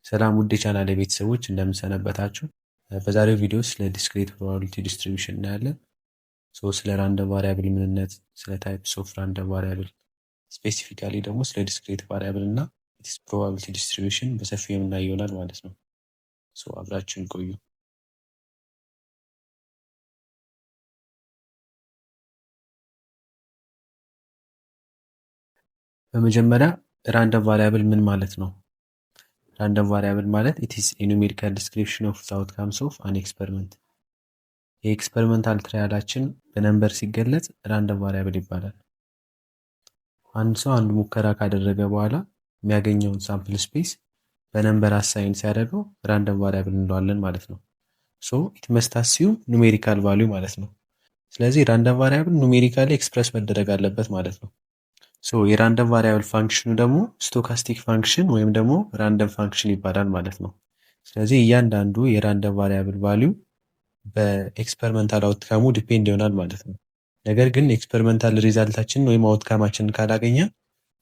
ሰላም ውድ የቻናሌ ቤተሰቦች እንደምንሰነበታችሁ። በዛሬው ቪዲዮ ስለ ዲስክሪት ፕሮባቢሊቲ ዲስትሪቢዩሽን እናያለን። ስለ ራንደም ቫሪያብል ምንነት፣ ስለ ታይፕስ ኦፍ ራንደም ቫሪያብል፣ ስፔሲፊካሊ ደግሞ ስለ ዲስክሪት ቫሪያብል እና ኢትስ ፕሮባቢሊቲ ዲስትሪቢዩሽን በሰፊው የምናይ ይሆናል ማለት ነው። አብራችሁን ቆዩ። በመጀመሪያ ራንደም ቫሪያብል ምን ማለት ነው? ራንደም ቫሪያብል ማለት it is a numerical description of the outcomes of an experiment። የኤክስፐሪመንታል ትራያላችን በነምበር ሲገለጽ ራንደም ቫሪያብል ይባላል። አንድ ሰው አንድ ሙከራ ካደረገ በኋላ የሚያገኘውን ሳምፕል ስፔስ በነምበር አሳይን ሲያደርገው ራንደም ቫሪያብል እንለዋለን ማለት ነው። ኢት መስት አሲዩም ኑሜሪካል ቫሊዩ ማለት ነው። ስለዚህ ራንደም ቫሪያብል ኑሜሪካሊ ኤክስፕረስ መደረግ አለበት ማለት ነው። የራንደም ቫሪያብል ፋንክሽኑ ደግሞ ስቶካስቲክ ፋንክሽን ወይም ደግሞ ራንደም ፋንክሽን ይባላል ማለት ነው። ስለዚህ እያንዳንዱ የራንደም ቫሪያብል ቫሊዩ በኤክስፐሪመንታል አውትካሙ ዲፔንድ ይሆናል ማለት ነው። ነገር ግን ኤክስፐሪመንታል ሪዛልታችንን ወይም አውትካማችንን ካላገኘ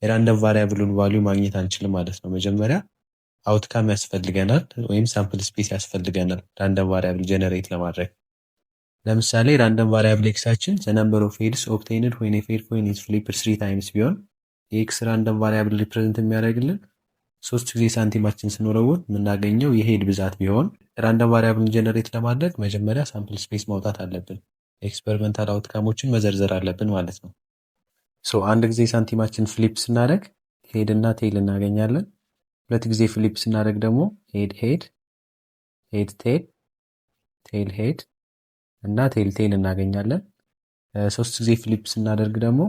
የራንደም ቫሪያብሉን ቫሊዩ ማግኘት አንችልም ማለት ነው። መጀመሪያ አውትካም ያስፈልገናል ወይም ሳምፕል ስፔስ ያስፈልገናል ራንደም ቫሪያብል ጀነሬት ለማድረግ። ለምሳሌ ራንደም ቫሪያብል ኤክሳችን ዘ ነምበር ኦፍ ሄድስ ኦብቴንድ ዌን ኤ ፌድ ኮይን ኢዝ ፍሊፕድ 3 ታይምስ ቢሆን የኤክስ ራንደም ቫሪያብል ሪፕሬዘንት የሚያደርግልን 3 ጊዜ ሳንቲማችን ስንወረውር የምናገኘው የሄድ ብዛት ቢሆን ራንደም ቫሪያብልን ጀነሬት ለማድረግ መጀመሪያ ሳምፕል ስፔስ ማውጣት አለብን። ኤክስፐሪመንታል አውትካሞችን መዘርዘር አለብን ማለት ነው። አንድ ጊዜ ሳንቲማችን ፍሊፕ ስናደርግ ሄድ እና ቴል እናገኛለን። ሁለት ጊዜ ፍሊፕ ስናደርግ ደግሞ ሄድ ሄድ ሄድ ቴል ቴል ሄድ እና ቴል ቴል እናገኛለን። ሶስት ጊዜ ፍሊፕ ስናደርግ ደግሞ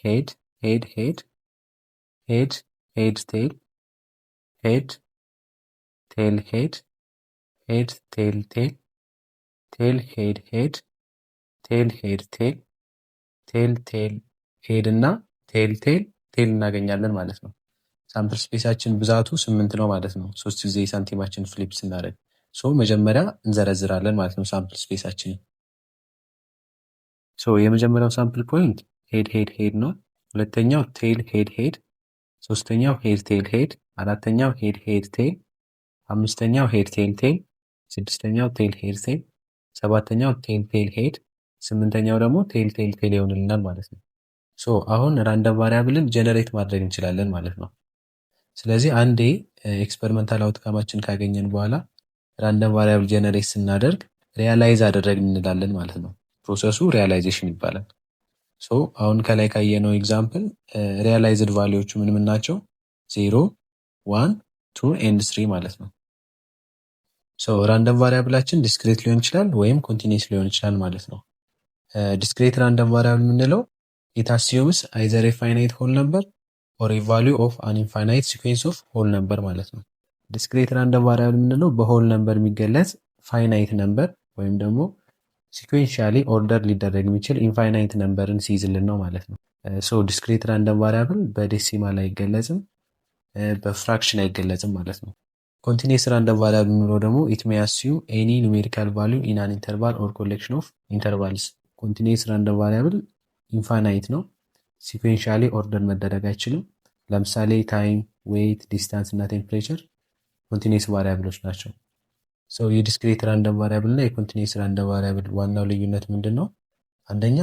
ሄድ ሄድ ሄድ ሄድ ሄድ ቴል ሄድ ቴል ሄድ ሄድ ቴል ቴል ቴል ሄድ ሄድ ቴል ሄድ ቴል ቴል ቴል ሄድ እና ቴል ቴል ቴል እናገኛለን ማለት ነው። ሳምፕል ስፔሳችን ብዛቱ 8 ነው ማለት ነው። 3 ጊዜ ሳንቲማችን ፍሊፕ ስናደርግ መጀመሪያ እንዘረዝራለን ማለት ነው ሳምፕል ስፔሳችንን። የመጀመሪያው ሳምፕል ፖይንት ሄድ ሄድ ሄድ ነው። ሁለተኛው ቴል ሄድ ሄድ፣ ሶስተኛው ሄድ ቴል ሄድ፣ አራተኛው ሄድ ሄድ ቴል፣ አምስተኛው ሄድ ቴል ቴል፣ ስድስተኛው ቴል ሄድ ቴል፣ ሰባተኛው ቴል ቴል ሄድ፣ ስምንተኛው ደግሞ ቴል ቴል ቴል ይሆንልናል ማለት ነው። አሁን ራንደም ቫሪያብልን ጀነሬት ማድረግ እንችላለን ማለት ነው። ስለዚህ አንዴ ኤክስፐሪመንታል አውትካማችን ካገኘን በኋላ ራንደም ቫሪያብል ጀነሬት ስናደርግ ሪያላይዝ አደረግን እንላለን ማለት ነው። ፕሮሰሱ ሪያላይዜሽን ይባላል። አሁን ከላይ ካየነው ኤግዛምፕል ሪያላይዝድ ቫሊዎቹ ምን ናቸው? 0 1 2 ኤንድ 3 ማለት ነው። ራንደም ቫሪያብላችን ዲስክሬት ሊሆን ይችላል ወይም ኮንቲኒስ ሊሆን ይችላል ማለት ነው። ዲስክሬት ራንደም ቫሪያብል የምንለው ኢት አሲዩምስ አይዘር ኤ ፋይናይት ሆል ነምበር ኦር ኤ ቫሊዩ ኦፍ አን ኢንፋይናይት ሲኩዌንስ ኦፍ ሆል ነምበር ማለት ነው። ዲስክሬት ራንደም ቫሪያብል የምንለው በሆል ነምበር የሚገለጽ ፋይናይት ነምበር ወይም ደግሞ ሲኩዌንሻሊ ኦርደር ሊደረግ የሚችል ኢንፋይናይት ነምበርን ሲይዝልን ነው ማለት ነው። ዲስክሬት ራንደም ቫሪያብል በዴሲማል አይገለጽም፣ በፍራክሽን አይገለጽም ማለት ነው። ኮንቲኒየስ ራንደም ቫሪያብል የምንለው ደግሞ ኢት ሜይ አሲዩም ኤኒ ኑሜሪካል ቫሊዩ ኢን አን ኢንተርቫል ኦር ኮሌክሽን ኦፍ ኢንተርቫልስ። ኮንቲኒየስ ራንደም ቫሪያብል ኢንፋይናይት ነው፣ ሲኩዌንሻሊ ኦርደር መደረግ አይችልም። ለምሳሌ ታይም፣ ዌይት፣ ዲስታንስ እና ቴምፕሬቸር ኮንቲኒየስ ቫሪያብሎች ናቸው። የዲስክሬት ራንደም ቫሪያብል እና የኮንቲኒየስ ራንደም ቫሪያብል ዋናው ልዩነት ምንድን ነው? አንደኛ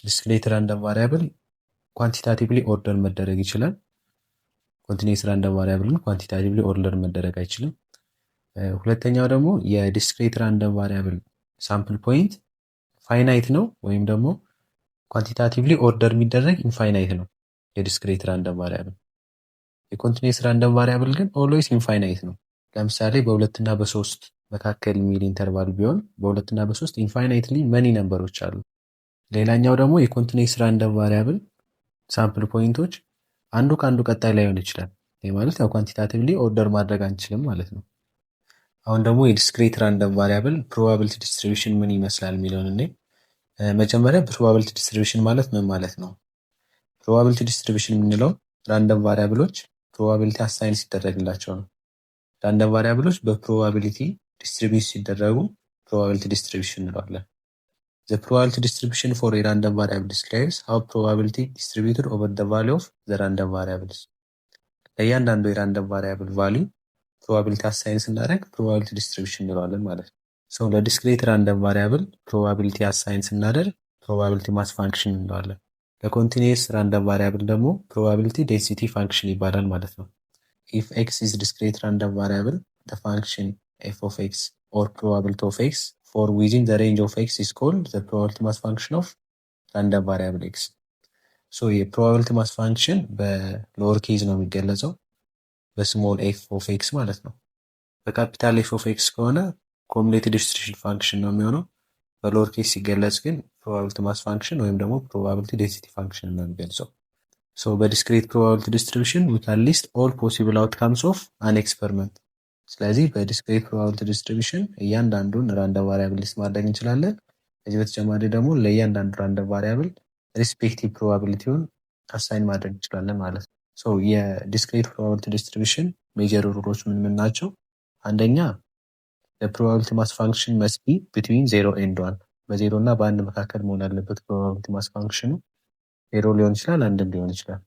ዲስክሬት ራንደም ቫሪያብል ኳንቲታቲቭሊ ኦርደር መደረግ ይችላል። ኮንቲኒየስ ራንደም ቫሪያብልን ኳንቲታቲቭሊ ኦርደር መደረግ አይችልም። ሁለተኛው ደግሞ የዲስክሬት ራንደም ቫሪያብል ሳምፕል ፖይንት ፋይናይት ነው ወይም ደግሞ ኳንቲታቲቭሊ ኦርደር የሚደረግ ኢንፋይናይት ነው የዲስክሬት ራንደም ቫሪያብል። የኮንቲኒየስ ራንደም ቫሪያብል ግን ኦልዌይስ ኢንፋይናይት ነው። ለምሳሌ በ2 እና በ3 መካከል የሚል ኢንተርቫል ቢሆን በ2 እና በ3 ኢንፋይናይትሊ መኒ ነምበሮች አሉ። ሌላኛው ደግሞ የኮንቲኒየስ ራንደም ቫሪያብል ሳምፕል ፖይንቶች አንዱ ከአንዱ ቀጣይ ላይሆን ይችላል። ይህ ማለት ኳንቲታቲቭሊ ኦርደር ማድረግ አንችልም ማለት ነው። አሁን ደግሞ የዲስክሬት ራንደም ቫሪያብል ፕሮባቢሊቲ ዲስትሪቢዩሽን ምን ይመስላል የሚለውን እኔ መጀመሪያ ፕሮባቢሊቲ ዲስትሪቢዩሽን ማለት ምን ማለት ነው? ፕሮባቢሊቲ ዲስትሪቢዩሽን የምንለው ራንደም ቫሪያብሎች ፕሮባቢሊቲ አሳይን ሲደረግላቸው ነው። ራንደም ቫሪያብሎች በፕሮባቢሊቲ ዲስትሪቢዩት ሲደረጉ ፕሮባቢሊቲ ዲስትሪቢዩሽን እንለዋለን። The probability distribution for a random variable describes how probability distributed over the value of the random variables። ለእያንዳንዱ የራንደም ቫሪያብል ቫሊዩ ፕሮባቢሊቲ አሳይን ስናደርግ ፕሮባቢሊቲ ዲስትሪቢዩሽን እንለዋለን ማለት ነው። ሶ ለዲስክሬት ራንደም ቫሪያብል ፕሮባቢሊቲ አሳይን ስናደርግ ፕሮባቢሊቲ ማስ ፋንክሽን እንለዋለን። ለኮንቲኒየስ ራንደም ቫሪያብል ደግሞ ፕሮባቢሊቲ ዴንሲቲ ፋንክሽን ይባላል ማለት ነው። ኢፍ ኤክስ ኢዝ ዲስክሬት ራንደም ቫሪያብል the function f of x or probability of x for within the range of x is called the probability mass function of random variable x. ሶ የፕሮባቢሊቲ ማስ ፋንክሽን በሎወር ኬዝ ነው የሚገለጸው በስሞል ኤፍ ኦፍ ኤክስ ማለት ነው። በካፒታል ኤፍ ኦፍ ኤክስ ከሆነ ኮሙሌቲቭ ዲስትሪቢዩሽን ፋንክሽን ነው የሚሆነው። በሎወር ኬዝ ሲገለጽ ግን ፕሮባቢሊቲ ማስ ፋንክሽን ወይም ደግሞ ፕሮባቢሊቲ ዴንሲቲ ፋንክሽን ነው የሚገልጸው። ሶ በዲስክሬት ፕሮባቢሊቲ ዲስትሪቢዩሽን we can list all possible outcomes of an experiment። ስለዚህ በዲስክሬት ፕሮባቢሊቲ ዲስትሪቢዩሽን እያንዳንዱን ራንደም ቫሪያብል ሊስት ማድረግ እንችላለን። ከዚህ በተጨማሪ ደግሞ ለእያንዳንዱ ራንደም ቫሪያብል ሪስፔክቲቭ ፕሮባቢሊቲውን አሳይን ማድረግ እንችላለን ማለት ነው። ሶ የዲስክሬት ፕሮባቢሊቲ ዲስትሪቢዩሽን ሜጀር ሩሎች ምን ምን ናቸው? አንደኛ ለፕሮባቢሊቲ ማስ ፋንክሽን መስት ቢ ቢትዊን 0 ኤንድ 1 በዜሮ እና በአንድ መካከል መሆን አለበት። ፕሮባቢሊቲ ማስ ፋንክሽኑ 0 ሊሆን ይችላል፣ አንድም ሊሆን ይችላል።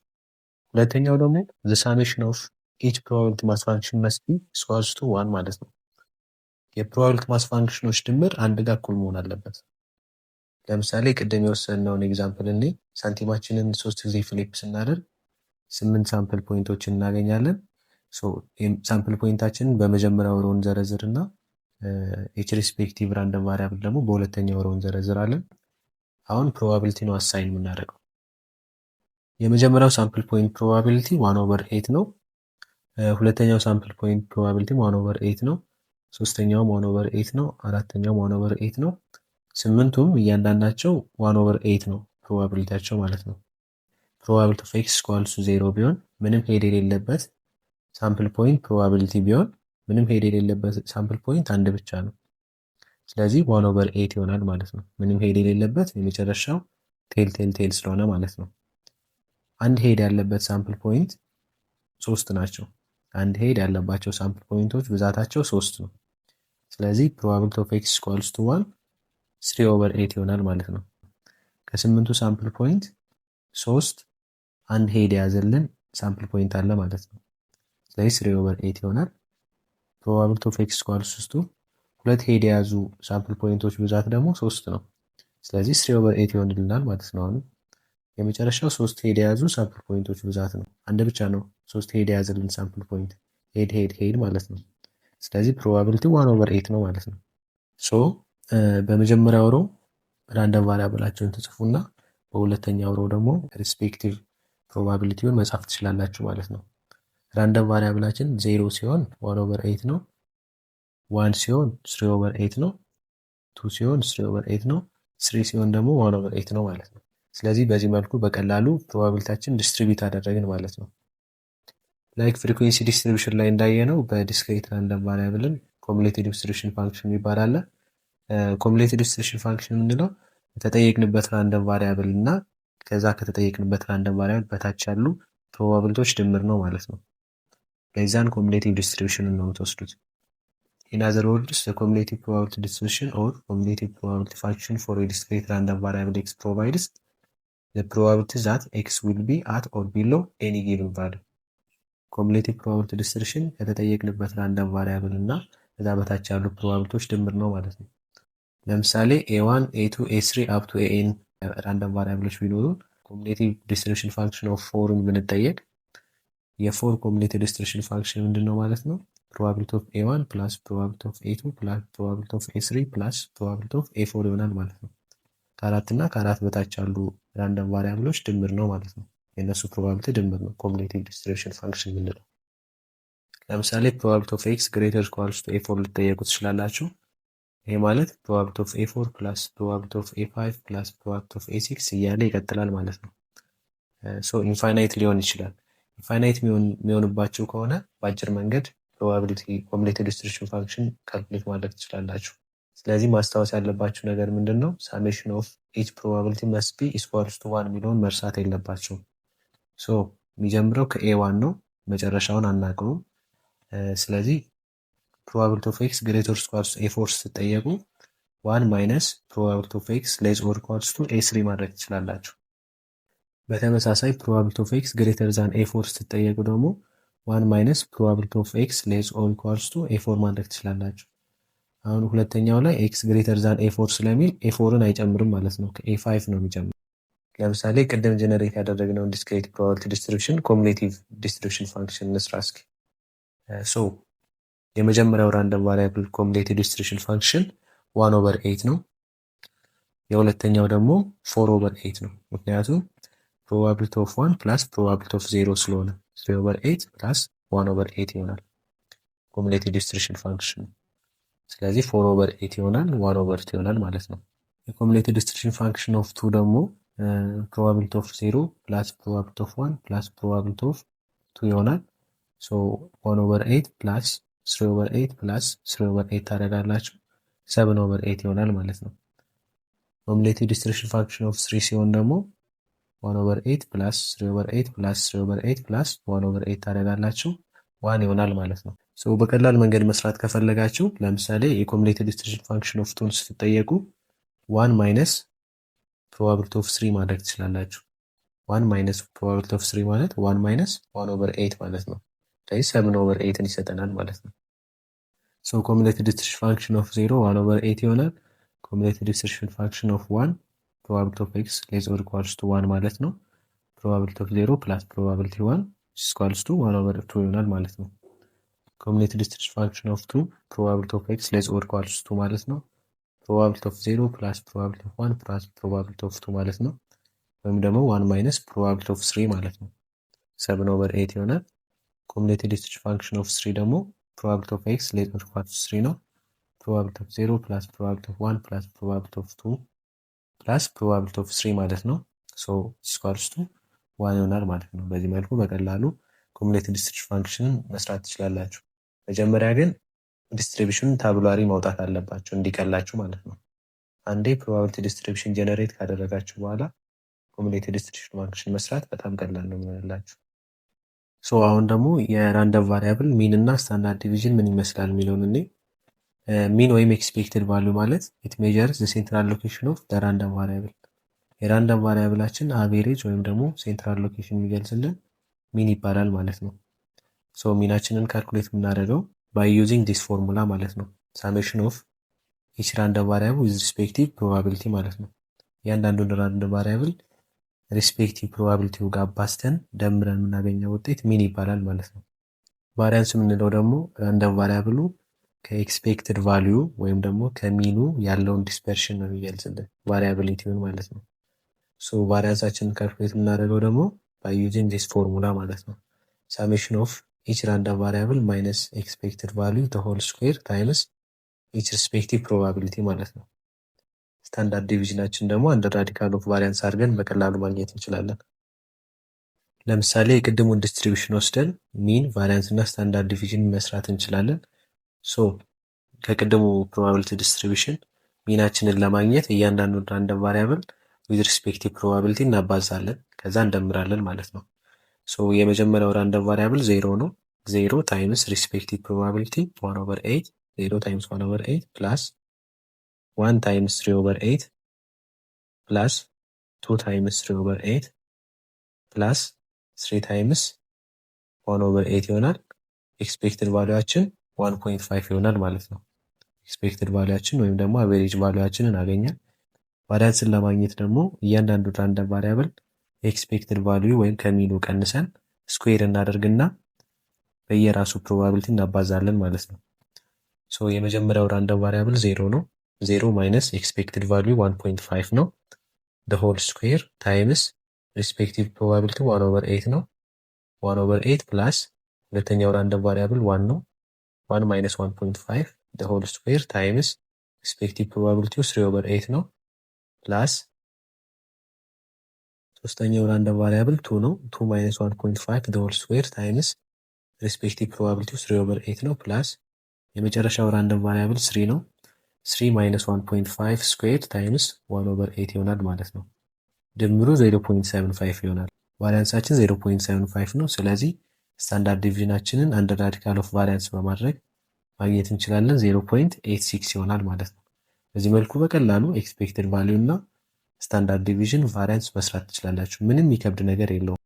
ሁለተኛው ደግሞ the summation of each probability mass function must be equals to 1 ማለት ነው። የፕሮባቢሊቲ ማስ ፋንክሽኖች ድምር አንድ ጋር እኩል መሆን አለበት። ለምሳሌ ቅድም የወሰድነውን ኤግዛምፕል እኔ ሳንቲማችንን 3 ጊዜ ፍሊፕ ስናደርግ 8 ሳምፕል ፖይንቶችን እናገኛለን። ሳምፕል ፖይንታችንን በመጀመሪያው ሮው እንዘረዝርና ኤች ሪስፔክቲቭ ራንደም ቫሪያብል ደግሞ በሁለተኛው ሮው እንዘረዝራለን። አሁን ፕሮባቢሊቲ ነው አሳይን የምናደርገው። የመጀመሪያው ሳምፕል ፖይንት ፕሮባቢሊቲ 1/8 ነው። ሁለተኛው ሳምፕል ፖይንት ፕሮባቢሊቲ 1/8 ነው። ሶስተኛውም 1/8 ነው። አራተኛውም 1/8 ነው። ስምንቱም እያንዳንዳቸው 1/8 ነው ፕሮባቢሊቲያቸው ማለት ነው። ፕሮባቢሊቲ ኦፍ ኤክስ ኢኳልስ ቱ 0 ቢሆን ምንም ሄድ የሌለበት ሳምፕል ፖይንት ፕሮባቢሊቲ ቢሆን ምንም ሄድ የሌለበት ሳምፕል ፖይንት አንድ ብቻ ነው። ስለዚህ 1/8 ይሆናል ማለት ነው። ምንም ሄድ የሌለበት የመጨረሻው ቴል ስለሆነ ማለት ነው። አንድ ሄድ ያለበት ሳምፕል ፖይንት 3 ናቸው። አንድ ሄድ ያለባቸው ሳምፕል ፖይንቶች ብዛታቸው 3 ነው። ስለዚህ ፕሮባቢሊቲ ኦፍ ኤክስ ኢኳልስ ቱ 1 3/8 ይሆናል ማለት ነው። ከስምንቱ ሳምፕል ፖይንት 3 አንድ ሄድ የያዘልን ሳምፕል ፖይንት አለ ማለት ነው። ስለዚህ 3/8 ይሆናል። ፕሮባቢሊቲ ኦፍ ኤክስ ኢኳልስ ቱ ሁለት ሄድ የያዙ ሳምፕል ፖይንቶች ብዛት ደግሞ 3 ነው። ስለዚህ 3/8 ይሆንልናል ማለት ነው። አሁን የመጨረሻው 3 ሄድ የያዙ ሳምፕል ፖይንቶች ብዛት ነው። አንድ ብቻ ነው 3 ሄድ የያዘልን ሳምፕል ፖይንት ሄድ ማለት ነው። ስለዚህ ፕሮባቢሊቲ 1/8 ነው ማለት ነው። ሶ በመጀመሪያው ሮው ራንደም ቫሪያብላቸውን ትጽፉና በሁለተኛው ሮው ደግሞ ሪስፔክቲቭ ፕሮባቢሊቲውን መጻፍ ትችላላችሁ ማለት ነው። ራንደም ቫሪያብላችን 0 ሲሆን 1/8 ነው። 1 ሲሆን 3/8 ነው። 2 ሲሆን 3/8 ነው። 3 ሲሆን ደግሞ 1/8 ነው ማለት ነው። ስለዚህ በዚህ መልኩ በቀላሉ ፕሮባቢሊቲያችን ዲስትሪቢዩት አደረግን ማለት ነው። ላይክ ፍሪኩዌንሲ ዲስትሪቢዩሽን ላይ እንዳየነው በዲስክሬት ራንደም ቫሪያብልን ኮሙሌቲቭ ዲስትሪቢዩሽን ፋንክሽን ይባላል። ኮሙሌቲቭ ዲስትሪቢዩሽን ፋንክሽን የምንለው የተጠየቅንበት ራንደም ቫሪያብል እና ከዛ ከተጠየቅንበት ራንደም ቫሪያብል በታች ያሉ ፕሮባቢሊቲዎች ድምር ነው ማለት ነው። ለዛን ኮሙሌቲቭ ዲስትሪቢዩሽን ነው የምትወስዱት። ኢን አዘር ወርድስ the cumulative probability distribution or cumulative probability function for a discrete random variable x provides the probability that x will be at or below any given value. ኮሙሌቲቭ ፕሮባቢሊቲ ዲስትሪቢዩሽን ከተጠየቅንበት ራንደም ቫሪያብል እና ከዛ በታች ያሉ ፕሮባቢሊቲዎች ድምር ነው ማለት ነው። ለምሳሌ a1 a2 a3 up to an ራንደም ቫሪያብሎች ቢኖሩ ኮሙሌቲቭ ዲስትሪቢዩሽን ፋንክሽን ኦፍ 4ን ብንጠየቅ የ4 ኮሙሌቲቭ ዲስትሪቢዩሽን ፋንክሽን ምንድነው ማለት ነው? ፕሮባቢሊቲ ኦፍ a1 ፕላስ ፕሮባቢሊቲ ኦፍ a2 ፕላስ ፕሮባቢሊቲ ኦፍ a3 ፕላስ ፕሮባቢሊቲ ኦፍ a4 ይሆናል ማለት ነው። ከአራት እና ከአራት በታች ያሉ ራንደም ቫሪያብሎች ድምር ነው ማለት ነው። የነሱ ፕሮባቢሊቲ ድምር ነው ኮሙሌቲቭ ዲስትሪቢዩሽን ፋንክሽን ምንለው። ለምሳሌ ፕሮባቢሊቲ ኦፍ ኤክስ ግሬተር ኢኳልስ ቱ a4 ልትጠየቁ ትችላላችሁ። ይሄ ማለት ፕሮባቢሊቲ ኦፍ a4 ፕላስ ፕሮባቢሊቲ ኦፍ a5 ፕላስ ፕሮባቢሊቲ ኦፍ a6 እያለ ይቀጥላል ማለት ነው። ሶ ኢንፋይናይት ሊሆን ይችላል። ኢንፋይናይት የሚሆንባችሁ ከሆነ በአጭር መንገድ ፕሮባቢሊቲ ኮሙሌቲቭ ዲስትሪቢዩሽን ፋንክሽን ካልኩሌት ማድረግ ትችላላችሁ። ስለዚህ ማስታወስ ያለባችሁ ነገር ምንድን ነው? ሳሜሽን ኦፍ ኢች ፕሮባቢሊቲ መስት ቢ ኢኳልስ ቱ 1 የሚለውን መርሳት የለባችሁም። ሶ የሚጀምረው ከa1 ነው፣ መጨረሻውን አናውቀውም። ስለዚህ ፕሮባቢሊቲ ኦፍ ኤክስ ግሬተር ኢኳልስ ቱ a4 ስትጠየቁ 1 ማይነስ ፕሮባቢሊቲ ኦፍ ኤክስ ሌስ ኦር ኢኳልስ ቱ a3 ማድረግ ትችላላችሁ። በተመሳሳይ ፕሮባቢሊቲ ኦፍ ኤክስ ግሬተር ዛን a4 ስትጠየቁ ደግሞ ዋን ማይነስ ፕሮባቢሊቲ ኦፍ ኤክስ ሌስ ኦር ኢኳልስ ቱ ኤ4 ማድረግ ትችላላችሁ። አሁን ሁለተኛው ላይ ኤክስ ግሬተር ዛን ኤ4 ስለሚል ኤ4ን አይጨምርም ማለት ነው፣ ከኤ5 ነው የሚጨምር። ለምሳሌ ቅድም ጀነሬት ያደረግነውን ዲስክሬት ፕሮባቢሊቲ ዲስትሪቢዩሽን ኮሙሌቲቭ ዲስትሪቢዩሽን ፋንክሽን እንስራ እስኪ። ሶ የመጀመሪያው ራንደም ቫሪያብል ኮሙሌቲቭ ዲስትሪቢዩሽን ፋንክሽን 1/8 ነው። የሁለተኛው ደግሞ 4/8 ነው። ምክንያቱም ፕሮባቢሊቲ ኦፍ 1 ፕላስ ፕሮባቢሊቲ ኦፍ 0 ስለሆነ 3/8 ፕላስ 1/8 ይሆናል ኮሙሌቲቭ ዲስትሪቢዩሽን ፋንክሽን። ስለዚህ 4/8 ይሆናል 1/2 ይሆናል ማለት ነው። የኮሙሌቲቭ ዲስትሪቢዩሽን ፋንክሽን ኦፍ 2 ደግሞ ፕሮባቢሊቲ ኦፍ 0 ፕላስ ፕሮባቢሊቲ ኦፍ 1 ፕላስ ፕሮባቢሊቲ ኦፍ 2 ይሆናል። ሶ 1/8 ፕላስ 3/8 ፕላስ 3/8 ታደርጋላችሁ 7/8 ይሆናል ማለት ነው። ኮሙሌቲቭ ዲስትሪቢዩሽን ፋንክሽን ኦፍ 3 ሲሆን ደግሞ 1/8 ፕላስ 3/8 ፕላስ 3/8 ፕላስ 1/8 ታደርጋላችሁ 1 ይሆናል ማለት ነው። ሶ በቀላል መንገድ መስራት ከፈለጋችሁ ለምሳሌ የኮሙሌቲቭ ዲስትሪቢዩሽን ፋንክሽን ኦፍ 2 ስትጠየቁ 1 ማይነስ ፕሮባቢሊቲ ኦፍ 3 ማድረግ ትችላላችሁ። 1 ማይነስ ፕሮባቢሊቲ ኦፍ 3 ማለት 1 ማይነስ 1/8 ማለት ነው። ስለዚህ 7/8ን ይሰጠናል ማለት ነው። ሶ ኮሙሌቲቭ ዲስትሪቢዩሽን ፋንክሽን ኦፍ 0 1/8 ይሆናል። ኮሙሌቲቭ ዲስትሪቢዩሽን ፋንክሽን ኦፍ 1 ፕሮባቢሊቲ ኦፍ ኤክስ ሌስ ኦር ኢኳልስ ቱ 1 ማለት ነው። ፕሮባቢሊቲ ኦፍ 0 ፕላስ ፕሮባቢሊቲ 1 ኢኳልስ ቱ 1/2 ይሆናል ማለት ነው። ኮሙሌቲቭ ዲስትሪቢዩሽን ፋንክሽን ኦፍ 2 ፕሮባቢሊቲ ኦፍ ኤክስ ሌስ ኦር ኢኳልስ ቱ ማለት ነው። ፕሮባቢሊቲ ኦፍ 0 ፕላስ ፕሮባቢሊቲ ኦፍ 1 ፕላስ ፕሮባቢሊቲ ኦፍ 2 ማለት ነው። ወይም ደግሞ 1 ማይነስ ፕሮባቢሊቲ ኦፍ 3 ማለት ነው 7/8 ይሆናል። ኮሙሌቲቭ ዲስትሪቢዩሽን ፋንክሽን ኦፍ 3 ደግሞ ፕሮባቢሊቲ ኦፍ ኤክስ ሌስ ኦር ኢኳልስ ቱ 3 ነው። ፕሮባቢሊቲ ኦፍ 0 ፕላስ ፕሮባቢሊቲ ኦፍ 1 ፕላስ ፕሮባቢሊቲ ኦፍ 2 ፕላስ ፕሮባቢሊቲ ኦፍ 3 ማለት ነው። ሶ ኢኳልስ ቱ 1 ይሆናል ማለት ነው። በዚህ መልኩ በቀላሉ ኮሙሌቲቭ ዲስትሪቢዩሽን ፋንክሽንን መስራት ትችላላችሁ። መጀመሪያ ግን ዲስትሪቢዩሽኑን ታብላሪ ማውጣት አለባችሁ እንዲቀላችሁ ማለት ነው። አንዴ ፕሮባቢሊቲ ዲስትሪቢዩሽን ጀነሬት ካደረጋችሁ በኋላ ኮሙሌቲቭ ዲስትሪቢዩሽን ፋንክሽን መስራት በጣም ቀላል ነው የሚሆንላችሁ። ሶ አሁን ደግሞ የራንደም ቫሪያብል ሚን እና ስታንዳርድ ዲቪዥን ምን ይመስላል የሚለውን እኔ ሚን ወይም ኤክስፔክትድ ቫልዩ ማለት ኢት ሜጀርስ ዘ ሴንትራል ሎኬሽን ኦፍ ዘ ራንደም ቫሪያብል። የራንደም ቫሪያብላችን አቬሬጅ ወይም ደግሞ ሴንትራል ሎኬሽን የሚገልጽልን ሚን ይባላል ማለት ነው። ሶ ሚናችንን ካልኩሌት የምናደርገው ባይ ዩዚንግ ዲስ ፎርሙላ ማለት ነው። ሳሜሽን ኦፍ ኢች ራንደም ቫሪያብል ዊዝ ሪስፔክቲቭ ፕሮባቢሊቲ ማለት ነው። እያንዳንዱን ራንደም ቫሪያብል ሪስፔክቲቭ ፕሮባቢሊቲው ጋር አባዝተን ደምረን የምናገኘው ውጤት ሚን ይባላል ማለት ነው። ቫሪያንስ የምንለው ደግሞ ራንደም ቫሪያብሉ ከኤክስፔክትድ ቫልዩ ወይም ደግሞ ከሚኑ ያለውን ዲስፐርሽን ነው የሚገልጽልን ቫሪያቢሊቲውን ማለት ነው። ሶ ቫሪያንሳችንን ካልኩሌት የምናደርገው ደግሞ ባይ ዩዚንግ ዲስ ፎርሙላ ማለት ነው። ሳሜሽን ኦፍ ኢች ራንደም ቫሪያብል ማይነስ ኤክስፔክትድ ቫልዩ ዘ ሆል ስኩዌር ታይምስ ኢች ሪስፔክቲቭ ፕሮባቢሊቲ ማለት ነው። ስታንዳርድ ዲቪዥናችን ደግሞ አንድ ራዲካል ኦፍ ቫሪያንስ አድርገን በቀላሉ ማግኘት እንችላለን። ለምሳሌ የቅድሙን ዲስትሪቢዩሽን ወስደን ሚን፣ ቫሪያንስ እና ስታንዳርድ ዲቪዥን መስራት እንችላለን። ሶ ከቅድሙ ፕሮባቢሊቲ ዲስትሪቢዩሽን ሚናችንን ለማግኘት እያንዳንዱን ራንደም ቫሪያብል ዊዝ ሪስፔክቲቭ ፕሮባቢሊቲ እናባዛለን፣ ከዛ እንደምራለን ማለት ነው። ሶ የመጀመሪያው ራንደም ቫሪያብል 0 ነው። 0 ታይምስ ሪስፔክቲቭ ፕሮባቢሊቲ 1/8 0 ታይምስ 1/8 ፕላስ 1 ታይምስ 3/8 ፕላስ 2 ታይምስ 3/8 ፕላስ 3 ታይምስ 1/8 ይሆናል። ኤክስፔክትድ ቫሉያችን 1.5 ይሆናል ማለት ነው። ኤክስፔክትድ ቫሉያችን ወይም ደግሞ አቬሬጅ ቫሉያችንን አገኛል። ቫሪያንስን ለማግኘት ደግሞ እያንዳንዱ ራንደም ቫሪያብል ኤክስፔክትድ ቫልዩ ወይም ከሚኑ ቀንሰን ስኩዌር እናደርግና በየራሱ ፕሮባቢሊቲ እናባዛለን ማለት ነው። ሶ የመጀመሪያው ራንደም ቫሪያብል 0 ነው። 0 ማይነስ ኤክስፔክትድ ቫልዩ 1.5 ነው። the whole square ታይምስ ሪስፔክቲቭ ፕሮባቢሊቲ 1/8 ነው። 1/8 ፕላስ ሁለተኛው ራንደም ቫሪያብል 1 ነው። 1 ማይነስ 1.5 the whole square ታይምስ ሪስፔክቲቭ ፕሮባቢሊቲው 3/8 ነው። ፕላስ ሶስተኛው ራንደም ቫሪያብል 2 ነው። 2 ማይነስ 1.5 the whole square ታይምስ ሪስፔክቲቭ ፕሮባቢሊቲው 3/8 ነው። ፕላስ የመጨረሻው ራንደም ቫሪያብል 3 ነው። 3 ማይነስ 1.5 ስኩዌር ታይምስ 1/8 ይሆናል ማለት ነው። ድምሩ 0.75 ይሆናል። ቫሪያንሳችን 0.75 ነው። ስለዚህ ስታንዳርድ ዲቪዥናችንን አንድ ራዲካል ኦፍ ቫሪያንስ በማድረግ ማግኘት እንችላለን። 0.86 ይሆናል ማለት ነው። በዚህ መልኩ በቀላሉ ኤክስፔክትድ ቫልዩ እና ስታንዳርድ ዲቪዥን ቫሪያንስ መስራት ትችላላችሁ። ምንም የሚከብድ ነገር የለውም።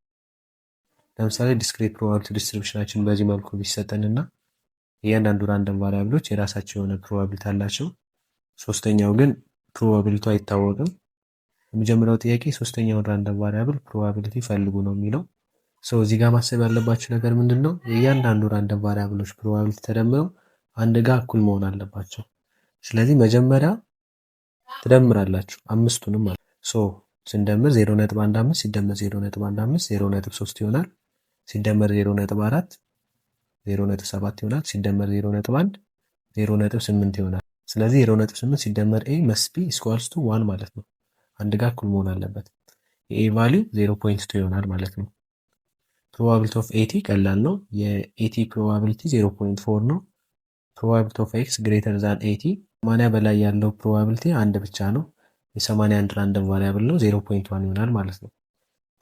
ለምሳሌ ዲስክሬት ፕሮባቢሊቲ ዲስትሪቢዩሽናችን በዚህ መልኩ ቢሰጠንና እያንዳንዱ ራንደም ቫሪያብሎች የራሳቸው የሆነ ፕሮባቢሊቲ አላቸው። ሶስተኛው ግን ፕሮባቢሊቱ አይታወቅም። የመጀመሪያው ጥያቄ ሶስተኛውን ራንደም ቫሪያብል ፕሮባቢሊቲ ፈልጉ ነው የሚለው። እዚህ ጋር ማሰብ ያለባቸው ነገር ምንድን ነው? የእያንዳንዱ ራንደም ቫሪያብሎች ፕሮባቢሊቲ ተደምረው አንድ ጋር እኩል መሆን አለባቸው። ስለዚህ መጀመሪያ ትደምራላችሁ አምስቱንም ማለት ስንደምር 0.15 ሲደመር 0.15 0.3 ይሆናል። ሲደመር 0.4 0.7 ይሆናል። ሲደመር 0.1 0.8 ይሆናል። ስለዚህ 0.8 ሲደመር ኤ መስቢ ኢኳልስ ቱ 1 ማለት ነው። አንድ ጋር እኩል መሆን አለበት። የኤ ቫሊው 0.2 ይሆናል ማለት ነው። ፕሮባቢሊቲ ኦፍ ኤቲ ቀላል ነው። የኤቲ ፕሮባቢሊቲ 0.4 ነው። ፕሮባቢሊቲ ኦፍ ኤክስ ግሬተር ዛን ኤቲ 80 በላይ ያለው ፕሮባቢሊቲ አንድ ብቻ ነው። የ81 ራንደም ቫሪያብል ነው 0.1 ይሆናል ማለት ነው።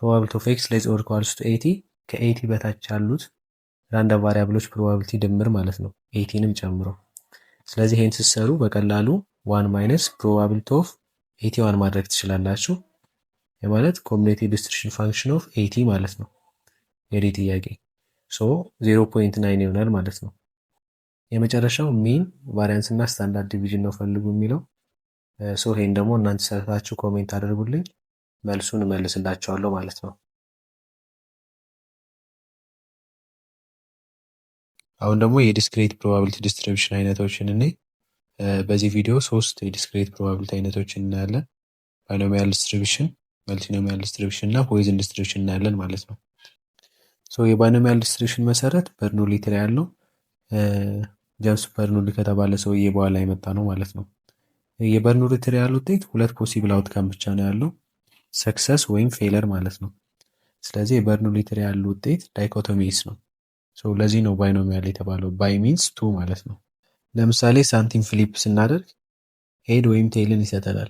ፕሮባቢሊቲ ኦፍ ኤክስ ሌስ ኦር ኢኳልስ ቱ ኤቲ ከኤቲ በታች ያሉት ራንደም ቫሪያብሎች ፕሮባቢሊቲ ድምር ማለት ነው፣ ኤቲንም ጨምሮ። ስለዚህ ይህን ስትሰሩ በቀላሉ 1 ማይነስ ፕሮባቢሊቲ ኦፍ 81 ማድረግ ትችላላችሁ። የማለት ኮምቢኔቲቭ ዲስትሪቢዩሽን ፋንክሽን ኦፍ ኤቲ ማለት ነው የዲ ጥያቄ። 0.9 ይሆናል ማለት ነው። የመጨረሻው ሚን ቫሪያንስ እና ስታንዳርድ ዲቪዥን ነው ፈልጉ የሚለው። ይሄን ደግሞ እናንተ ሰርታችሁ ኮሜንት አድርጉልኝ፣ መልሱን እመልስላችኋለሁ ማለት ነው። አሁን ደግሞ የዲስክሬት ፕሮባቢሊቲ ዲስትሪቢዩሽን አይነቶችን እኔ በዚህ ቪዲዮ 3 የዲስክሬት ፕሮባቢሊቲ አይነቶችን እናያለን። ባይኖሚያል ዲስትሪቢዩሽን፣ መልቲኖሚያል ዲስትሪቢዩሽን እና ፖይዝን ዲስትሪቢዩሽን እናያለን ማለት ነው። የባይኖሚያል ዲስትሪቢዩሽን መሰረት በርኖሊ ትሪ ያለው ጀምስ በርኖሊ ከተባለ ሰውዬ በኋላ የመጣ ነው ማለት ነው። የበርኖሊ ትሪ ያለው ውጤት ሁለት ፖሲብል አውትካም ብቻ ነው ያለው፣ ሰክሰስ ወይም ፌለር ማለት ነው። ስለዚህ የበርኖሊ ትሪ ያለው ውጤት ዳይኮቶሚስ ነው። ለዚህ ነው ባይኖሚያል የተባለው። ባይ ሚንስ ቱ ማለት ነው። ለምሳሌ ሳንቲም ፍሊፕ ስናደርግ ሄድ ወይም ቴይልን ይሰጠናል።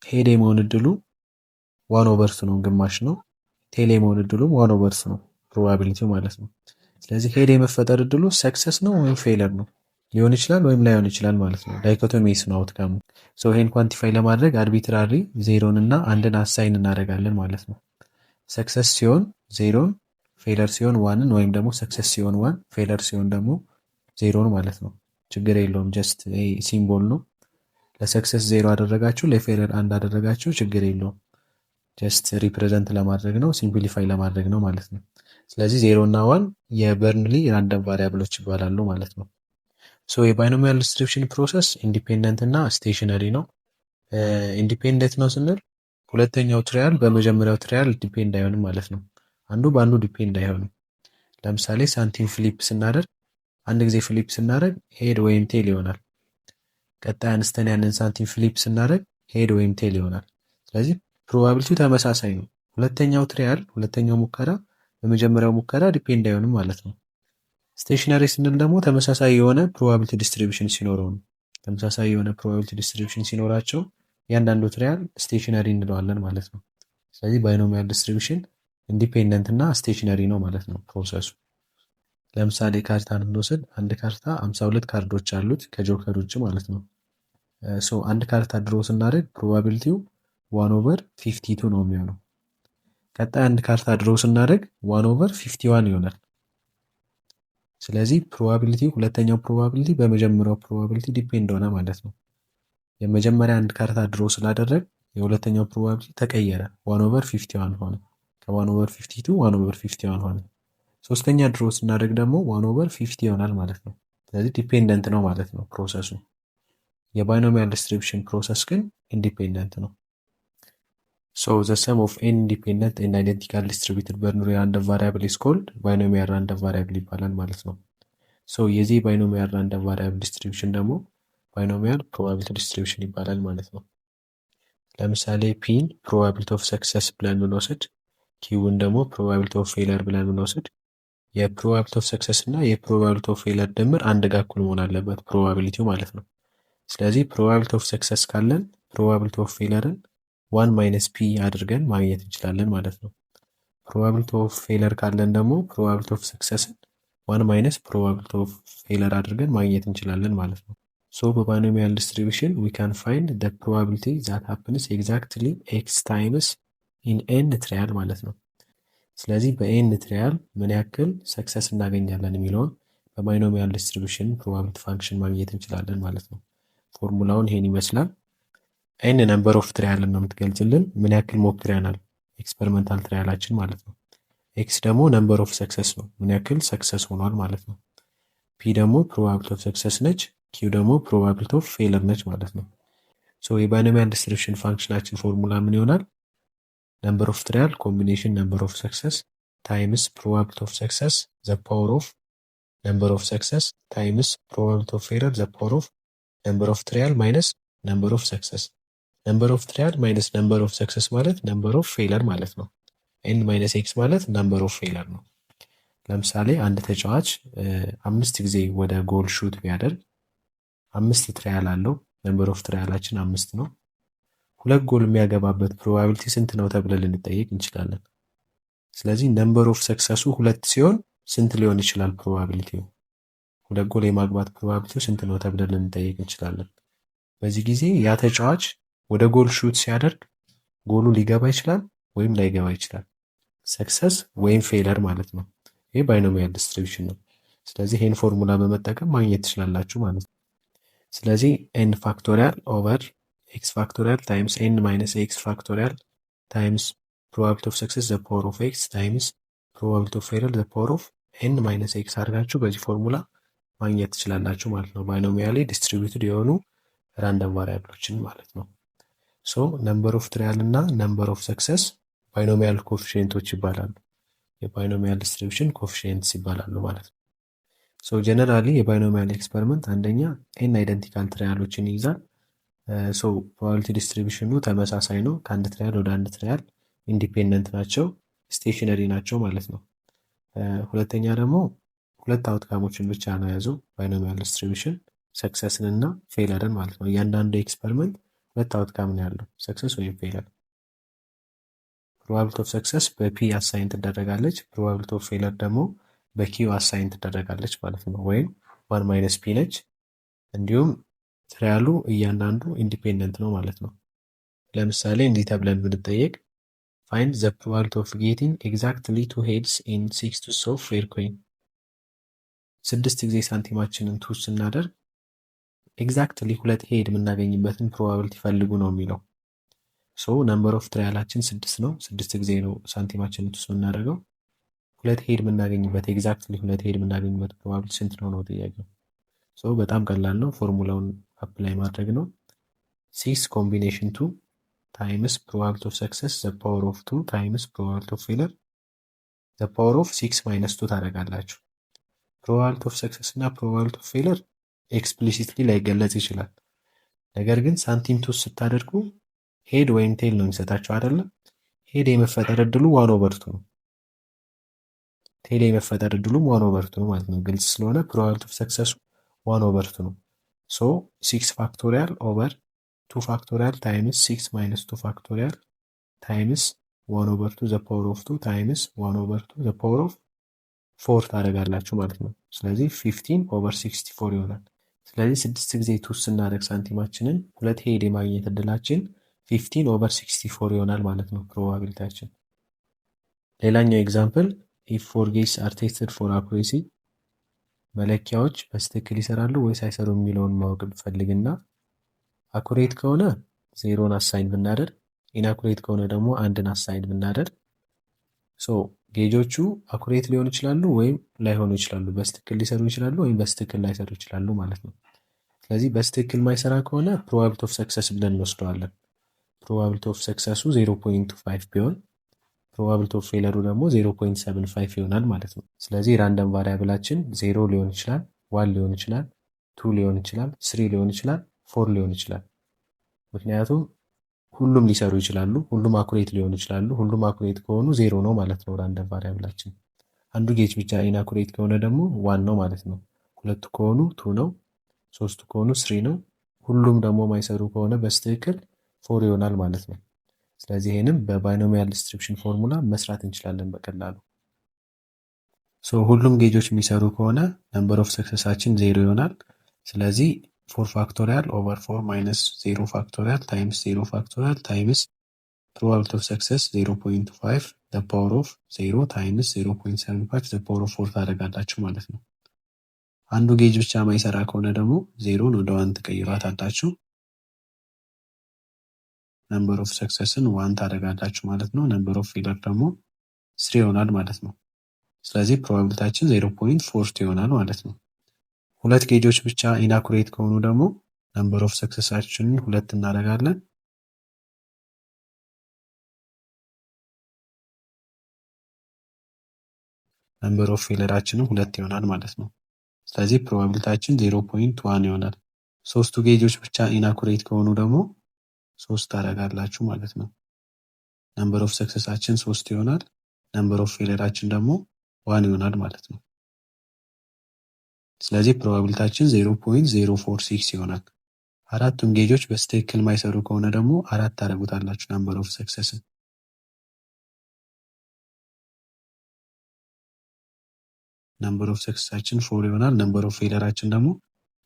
ሄድ የመሆን እድሉ 1/2 ነው፣ ግማሽ ነው። ቴል የመሆን እድሉም 1/2 ነው፣ ፕሮባቢሊቲው ማለት ነው። ስለዚህ ሄድ የመፈጠር እድሉ ሰክሰስ ነው ወይም ፌለር ነው፣ ሊሆን ይችላል ወይም ላይሆን ይችላል ማለት ነው። ዳይኮቶሚስ ነው አውትካሙ። ይሄን ኳንቲፋይ ለማድረግ አርቢትራሪ ዜሮን እና አንድን አሳይን እናደርጋለን ማለት ነው። ሰክሰስ ሲሆን ዜሮን፣ ፌለር ሲሆን ዋንን፣ ወይም ደግሞ ሰክሰስ ሲሆን ዋን፣ ፌለር ሲሆን ደግሞ ዜሮን ማለት ነው። ችግር የለውም፣ ጀስት ሲምቦል ነው። ለሰክሰስ ዜሮ አደረጋችሁ፣ ለፌለር አንድ አደረጋችሁ፣ ችግር የለውም። ጀስት ሪፕሬዘንት ለማድረግ ነው፣ ሲምፕሊፋይ ለማድረግ ነው ማለት ነው። ስለዚህ ዜሮ እና ዋን የበርንሊ ራንደም ቫሪያብሎች ይባላሉ ማለት ነው። የባይኖሚያል ዲስትሪቢዩሽን ፕሮሰስ ኢንዲፔንደንት እና ስቴሽነሪ ነው። ኢንዲፔንደንት ነው ስንል ሁለተኛው ትሪያል በመጀመሪያው ትሪያል ዲፔንድ አይሆንም ማለት ነው። አንዱ በአንዱ ዲፔንድ አይሆንም። ለምሳሌ ሳንቲም ፍሊፕ ስናደርግ አንድ ጊዜ ፍሊፕ ስናደርግ ሄድ ወይም ቴል ይሆናል። ቀጣይ አንስተን ያንን ሳንቲም ፍሊፕ ስናደርግ ሄድ ወይም ቴል ይሆናል። ስለዚህ ፕሮባቢሊቲው ተመሳሳይ ነው። ሁለተኛው ትሪያል፣ ሁለተኛው ሙከራ በመጀመሪያው ሙከራ ዲፔንድ አይሆንም ማለት ነው። ስቴሽነሪ ስንል ደግሞ ተመሳሳይ የሆነ ፕሮባቢሊቲ ዲስትሪቢዩሽን ሲኖረው ነው። ተመሳሳይ የሆነ ፕሮባቢሊቲ ዲስትሪቢዩሽን ሲኖራቸው እያንዳንዱ ትሪያል ስቴሽነሪ እንለዋለን ማለት ነው። ስለዚህ ባይኖሚያል ዲስትሪቢዩሽን ኢንዲፔንደንት እና ስቴሽነሪ ነው ማለት ነው ፕሮሰሱ። ለምሳሌ ካርታን ብንወስድ አንድ ካርታ 52 ካርዶች አሉት ከጆከር ውጭ ማለት ነው። አንድ ካርታ ድሮ ስናደርግ ፕሮባቢሊቲው 1/52 ነው የሚሆነው። ቀጣይ አንድ ካርታ ድሮ ስናደርግ 1/51 ይሆናል። ስለዚህ ፕሮባቢሊቲ ሁለተኛው ፕሮባቢሊቲ በመጀመሪያው ፕሮባቢሊቲ ዲፔንድ ሆነ ማለት ነው። የመጀመሪያ አንድ ካርታ ድሮ ስላደረግ የሁለተኛው ፕሮባቢሊቲ ተቀየረ፣ 1/51 ሆነ። ከ1/52 1/51 ሆነ። ሶስተኛ ድሮ ስናደርግ ደግሞ 1/50 ይሆናል ማለት ነው። ስለዚህ ዲፔንደንት ነው ማለት ነው ፕሮሰሱ። የባይኖሚያል ዲስትሪቢዩሽን ፕሮሰስ ግን ኢንዲፔንደንት ነው። the sum of n independent and identical distributed binary random variable is called binomial random variable ይባላል ማለት ነው። የዚህ ባይኖሚያል ራንደም ቫሪያብል ዲስትሪቢዩሽን ደግሞ ባይኖሚያል ፕሮባቢሊቲ ዲስትሪቢዩሽን ይባላል ማለት ነው። ለምሳሌ ፒን ፕሮባቢሊቲ ኦፍ ሰክሰስ ብለን ብንወስድ፣ ኪውን ደግሞ ፕሮባቢሊቲ ኦፍ ፌለር ብለን ብንወስድ የፕሮባቢሊቲ ኦፍ ሰክሰስ እና የፕሮባቢሊቲ ኦፍ ፌለር ድምር አንድ ጋር እኩል መሆን አለበት ፕሮባቢሊቲው ማለት ነው። ስለዚህ ፕሮባቢሊቲ ኦፍ ሰክሰስ ካለን ፕሮባቢሊቲ ኦፍ ፌለርን 1 ማይነስ ፒ አድርገን ማግኘት እንችላለን ማለት ነው። ፕሮባቢሊቲ ኦፍ ፌለር ካለን ደግሞ ፕሮባቢሊቲ ኦፍ ሰክሰስን 1 ማይነስ ፕሮባቢሊቲ ኦፍ ፌለር አድርገን ማግኘት እንችላለን ማለት ነው። በባይኖሚያል ዲስትሪቢዩሽን we can find the probability that happens exactly x times in n ትሪያል ማለት ነው። ስለዚህ በኤን ትሪያል ምን ያክል ሰክሰስ እናገኛለን የሚለውን በባይኖሚያል ዲስትሪቢዩሽን ፕሮባቢሊቲ ፋንክሽን ማግኘት እንችላለን ማለት ነው። ፎርሙላውን ይሄን ይመስላል። ኤን ነምበር ኦፍ ትሪያልን ነው የምትገልጽልን፣ ምን ያክል ሞክረናል ኤክስፐሪመንታል ትሪያላችን ማለት ነው። ኤክስ ደግሞ ነምበር ኦፍ ሰክሰስ ነው፣ ምን ያክል ሰክሰስ ሆኗል ማለት ነው። ፒ ደግሞ ፕሮባቢሊቲ ኦፍ ሰክሰስ ነች፣ ኪው ደግሞ ፕሮባቢሊቲ ኦፍ ፌለር ነች ማለት ነው። ሶ የባይኖሚያል ዲስትሪቢዩሽን ፋንክሽናችን ፎርሙላ ምን ይሆናል? ነምበር ኦፍ ትሪያል ኮምቢኔሽን ነምበር ኦፍ ሰክሰስ ታይምስ ፕሮባቢሊቲ ኦፍ ሰክሰስ ዘ ፓወር ኦፍ ነምበር ኦፍ ሰክሰስ ታይምስ ፕሮባቢሊቲ ኦፍ ፌለር ዘ ፓወር ኦፍ ነምበር ኦፍ ትሪያል ማይነስ ነምበር ኦፍ ሰክሰስ። ነምበር ኦፍ ትሪያል ማይነስ ነምበር ኦፍ ሰክሰስ ማለት ነምበር ኦፍ ፌለር ማለት ነው። ኤን ማይነስ ኤክስ ማለት ነምበር ኦፍ ፌለር ነው። ለምሳሌ አንድ ተጫዋች 5 ጊዜ ወደ ጎል ሹት ቢያደርግ 5 ትሪያል አለው። ነምበር ኦፍ ትሪያላችን 5 ነው። 2 ጎል የሚያገባበት ፕሮባቢሊቲ ስንት ነው ተብለን ልንጠየቅ እንችላለን። ስለዚህ ነምበር ኦፍ ሰክሰሱ 2 ሲሆን ስንት ሊሆን ይችላል ፕሮባቢሊቲው? 2 ጎል የማግባት ፕሮባቢሊቲው ስንት ነው ተብለን ልንጠየቅ እንችላለን። በዚህ ጊዜ ያ ተጫዋች ወደ ጎል ሹት ሲያደርግ ጎሉ ሊገባ ይችላል ወይም ላይገባ ይችላል። ሰክሰስ ወይም ፌለር ማለት ነው። ይሄ ባይኖሚያል ዲስትሪቢዩሽን ነው። ስለዚህ ይሄን ፎርሙላ በመጠቀም ማግኘት ትችላላችሁ ማለት ነው። ስለዚህ ኤን ፋክቶሪያል ኦቨር ኤክስ ፋክቶሪያል ታይምስ ኤን ማይነስ ኤክስ ፋክቶሪያል ታይምስ ፕሮባቢሊቲ ኦፍ ሰክሰስ ዘ ፓወር ኦፍ ኤክስ ታይምስ ፕሮባቢሊቲ ኦፍ ፌለር ዘ ፓወር ኦፍ ኤን ማይነስ ኤክስ አድርጋችሁ በዚህ ፎርሙላ ማግኘት ትችላላችሁ ማለት ነው። ባይኖሚያሊ ዲስትሪቢዩትድ የሆኑ ራንደም ቫሪያብሎችን ማለት ነው። ሶ ነምበር ኦፍ ትሪያል እና ነምበር ኦፍ ሰክሰስ ባይኖሚያል ኮፊሽንቶች ይባላሉ። የባይኖሚያል ዲስትሪቢዩሽን ኮፊሽንትስ ይባላሉ ማለት ነው። ሶ ጀነራሊ የባይኖሚያል ኤክስፐሪመንት አንደኛ ኤን አይደንቲካል ትሪያሎችን ይይዛል። ሶ ፕሮባቢሊቲ ዲስትሪቢዩሽኑ ተመሳሳይ ነው። ከአንድ ትሪያል ወደ አንድ ትሪያል ኢንዲፔንደንት ናቸው፣ ስቴሽነሪ ናቸው ማለት ነው። ሁለተኛ ደግሞ 2 አውትካሞችን ብቻ ነው የያዘው ባይኖሚያል ዲስትሪቢዩሽን፣ ሰክሰስን እና ፌለርን ማለት ነው። እያንዳንዱ ኤክስፐሪመንት 2 አውትካም ነው ያለው፣ ሰክሰስ ወይም ፌለር። ፕሮባቢሊቲ ኦፍ ሰክሰስ በፒ አሳይን ትደረጋለች፣ ፕሮባቢሊቲ ኦፍ ፌለር ደግሞ በኪው አሳይን ትደረጋለች ማለት ነው። ወይም 1 ማይነስ ፒ ነች። እንዲሁም ትሪያሉ እያንዳንዱ ኢንዲፔንደንት ነው ማለት ነው። ለምሳሌ እንዲህ ተብለን ብንጠየቅ ፋይንድ ዘ ፕሮባቢሊቲ ኦፍ ጌቲንግ ኤግዛክትሊ 2 ሄድስ ኢን 6 ቱስ ኦፍ ፌር ኮይን። 6 ጊዜ ሳንቲማችንን ቱስ ስናደርግ ኤግዛክትሊ 2 ሄድ የምናገኝበትን ፕሮባቢሊቲ ፈልጉ ነው የሚለው። ሶ ነምበር ኦፍ ትሪያላችን 6 ነው። 6 ጊዜ ነው ሳንቲማችንን ቱስ የምናደርገው። 2 ሄድ የምናገኝበት ኤግዛክትሊ 2 ሄድ የምናገኝበት ፕሮባቢሊቲ ስንት ነው ነው ጥያቄው። ሶ በጣም ቀላል ነው። ፎርሙላውን አፕላይ ማድረግ ነው። 6 ኮምቢኔሽን 2 ታይምስ ፕሮባቢሊቲ ኦፍ ሰክሰስ ዘ ፓወር ኦፍ 2 ታይምስ ፕሮባቢሊቲ ኦፍ ፌለር ዘ ፓወር ኦፍ 6 ማይነስ 2 ታደርጋላችሁ። ፕሮባቢሊቲ ኦፍ ሰክሰስ እና ፕሮባቢሊቲ ኦፍ ፌለር ኤክስፕሊሲትሊ ላይገለጽ ይችላል። ነገር ግን ሳንቲም ቱስ ስታደርጉ ሄድ ወይም ቴል ነው የሚሰጣቸው አይደለም። ሄድ የመፈጠር እድሉ 1/2 ነው። ቴል የመፈጠር እድሉም 1/2 ነው ማለት ነው። ግልጽ ስለሆነ ፕሮባቢሊቲ ኦፍ ሰክሰሱ 1/2 ነው። ሶ 6 ፋክቶሪያል ኦቨር 2 ፋክቶሪያል ታይምስ 6 ማይነስ 2 ፋክቶሪያል ታይምስ 1/2 ዘ ፓወር ኦፍ 2 ታይምስ 1/2 ዘ ፓወር ኦፍ 4 ታደርጋላችሁ ማለት ነው። ስለዚህ 15 ኦቨር 64 ይሆናል። ስለዚህ 6 ጊዜ ቱስ ስናደርግ ሳንቲማችንን 2 ሄድ የማግኘት እድላችን 15 ኦቨር 64 ይሆናል ማለት ነው ፕሮባቢሊቲያችን። ሌላኛው ኤግዛምፕል ኢፍ 4 ጌትስ አር ቴስትድ ፎር አኩሬሲ፣ መለኪያዎች በስትክክል ይሰራሉ ወይስ አይሰሩም የሚለውን ማወቅ ብፈልግና አኩሬት ከሆነ 0ን አሳይን ብናደርግ፣ ኢንአኩሬት ከሆነ ደግሞ 1ን አሳይን ብናደርግ፣ ሶ ጌጆቹ አኩሬት ሊሆኑ ይችላሉ ወይም ላይሆኑ ይችላሉ። በስትክክል ሊሰሩ ይችላሉ ወይም በስትክክል ላይሰሩ ይችላሉ ማለት ነው። ስለዚህ በስትክክል ማይሰራ ከሆነ ፕሮባቢሊቲ ኦፍ ሰክሰስ ብለን እንወስደዋለን። ፕሮባቢሊቲ ኦፍ ሰክሰሱ 0.25 ቢሆን ፕሮባቢሊቲ ኦፍ ፌለሩ ደግሞ 0.75 ይሆናል ማለት ነው። ስለዚህ ራንደም ቫሪያብላችን 0 ሊሆን ይችላል፣ 1 ሊሆን ይችላል፣ 2 ሊሆን ይችላል፣ 3 ሊሆን ይችላል፣ 4 ሊሆን ይችላል። ምክንያቱም ሁሉም ሊሰሩ ይችላሉ፣ ሁሉም አኩሬት ሊሆኑ ይችላሉ። ሁሉም አኩሬት ከሆኑ 0 ነው ማለት ነው ራንደም ቫሪያብላችን። አንዱ ጌጅ ብቻ ኢንአኩሬት ከሆነ ደግሞ 1 ነው ማለት ነው። 2 ከሆኑ 2 ነው፣ 3 ከሆኑ 3 ነው። ሁሉም ደግሞ ማይሰሩ ከሆነ በስትክክል 4 ይሆናል ማለት ነው። ስለዚህ ይሄንም በባይኖሚያል ዲስትሪቢዩሽን ፎርሙላ መስራት እንችላለን በቀላሉ። ሶ ሁሉም ጌጆች የሚሰሩ ከሆነ ነምበር ኦፍ ሰክሰሳችን 0 ይሆናል። ስለዚህ 4 ፋክቶሪያል ኦቨር 4 ማይነስ 0 ፋክቶሪያል ታይምስ 0 ፋክቶሪያል ታይምስ ፕሮባቢሊቲ ኦፍ ሰክሰስ 0.5 ዘ ፓወር ኦፍ 0 ታይምስ 0.75 ዘ ፓወር ኦፍ 4 ታደርጋላችሁ ማለት ነው። አንዱ ጌጅ ብቻ ማይሰራ ከሆነ ደግሞ 0ን ወደ 1 ትቀይሯታላችሁ። ነምበር ኦፍ ሰክሰስን 1 ታደርጋላችሁ ማለት ነው። ነምበር ኦፍ ፌለር ደግሞ 3 ይሆናል ማለት ነው። ስለዚህ ፕሮባቢሊታችን 0.4 ይሆናል ማለት ነው። ሁለት ጌጆች ብቻ ኢናኩሬት ከሆኑ ደግሞ ነምበር ኦፍ ሰክሰሳችንን 2 እናደርጋለን። ነምበር ኦፍ ፌለራችንም 2 ይሆናል ማለት ነው። ስለዚህ ፕሮባቢሊታችን 0.1 ይሆናል። ሶስቱ ጌጆች ብቻ ኢናኩሬት ከሆኑ ደግሞ 3 ታደርጋላችሁ ማለት ነው። ነምበር ኦፍ ሰክሰሳችን 3 ይሆናል። ነምበር ኦፍ ፌለራችን ደግሞ 1 ይሆናል ማለት ነው። ስለዚህ ፕሮባቢሊታችን 0.046 ይሆናል። አራቱም ጌጆች በትክክል ማይሰሩ ከሆነ ደግሞ 4 ታደርጉታላችሁ ነምበር ኦፍ ሰክሰስን። ነምበር ኦፍ ሰክሰሳችን 4 ይሆናል። ነምበር ኦፍ ፌለራችን ደግሞ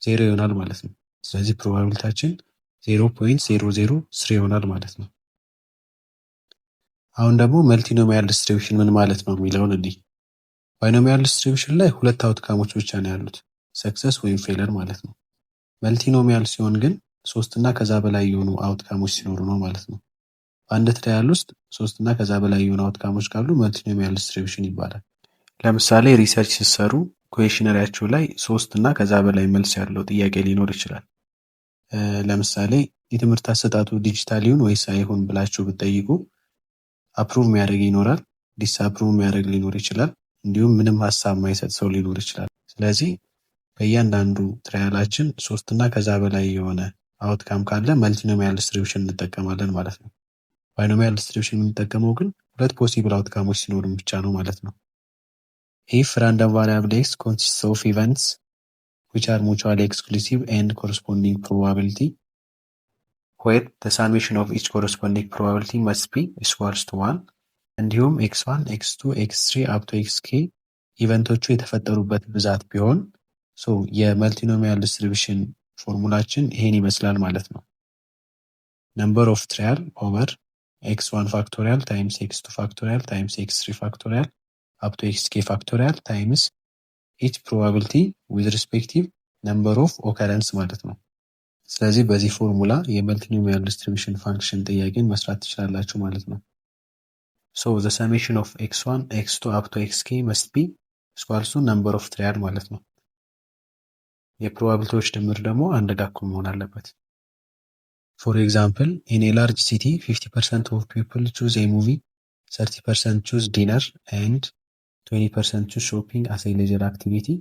0 ይሆናል ማለት ነው። ስለዚህ ፕሮባቢሊታችን 0.003 ይሆናል ማለት ነው። አሁን ደግሞ መልቲኖሚያል ዲስትሪቢዩሽን ምን ማለት ነው የሚለውን እንይ። ባይኖሚያል ዲስትሪቢዩሽን ላይ ሁለት አውትካሞች ብቻ ነው ያሉት፣ ሰክሰስ ወይም ፌለር ማለት ነው። መልቲኖሚያል ሲሆን ግን 3 እና ከዛ በላይ የሆኑ አውትካሞች ሲኖሩ ነው ማለት ነው። በአንድ ትራያል ውስጥ 3 እና ከዛ በላይ የሆኑ አውትካሞች ካሉ መልቲኖሚያል ዲስትሪቢዩሽን ይባላል። ለምሳሌ ሪሰርች ሲሰሩ ኩዌሽነሪያችሁ ላይ 3 እና ከዛ በላይ መልስ ያለው ጥያቄ ሊኖር ይችላል። ለምሳሌ የትምህርት አሰጣጡ ዲጂታል ይሁን ወይስ አይሁን ብላችሁ ብትጠይቁ አፕሩቭ የሚያደርግ ይኖራል፣ ዲስአፕሩቭ የሚያደርግ ሊኖር ይችላል፣ እንዲሁም ምንም ሀሳብ ማይሰጥ ሰው ሊኖር ይችላል። ስለዚህ በእያንዳንዱ ትራያላችን 3 እና ከዛ በላይ የሆነ አውትካም ካለ መልቲኖሚያል ዲስትሪቢዩሽን እንጠቀማለን ማለት ነው። ባይኖሚያል ዲስትሪቢዩሽን የምንጠቀመው ግን ሁለት ፖሲብል አውትካሞች ሲኖሩን ብቻ ነው ማለት ነው። ኢፍ ራንደም ቫሪያብል ኤክስ ኮንሲስትስ ኦፍ ኢቨንትስ which are mutually exclusive and corresponding probability where the summation of each corresponding probability must be equals to 1 እንዲሁም x1 x2 x3 up to xk ኢቨንቶቹ የተፈጠሩበት ብዛት ቢሆን የመልቲኖሚያል ዲስትሪቢዩሽን ፎርሙላችን ይሄን ይመስላል ማለት ነው። ነምበር ኦፍ ትራያል ኦቨር x1 ፋክቶሪያል ታይምስ x2 ፋክቶሪያል ታይምስ x3 ፋክቶሪያል up to xk ፋክቶሪያል ታይምስ each probability with respective number of occurrence ማለት ነው። ስለዚህ በዚህ ፎርሙላ የመልቲኖሚያል ዲስትሪቢዩሽን ፋንክሽን ጥያቄን መስራት ትችላላችሁ ማለት ነው። So the summation of x1 x2 up to xk must be equals to number of trial ማለት ነው። የፕሮባቢሊቲዎች ድምር ደግሞ አንድ ጋር እኩል መሆን አለበት። For example, in a large city 50% of people choose a movie, 30% choose dinner and 20% choose shopping as a leisure activity.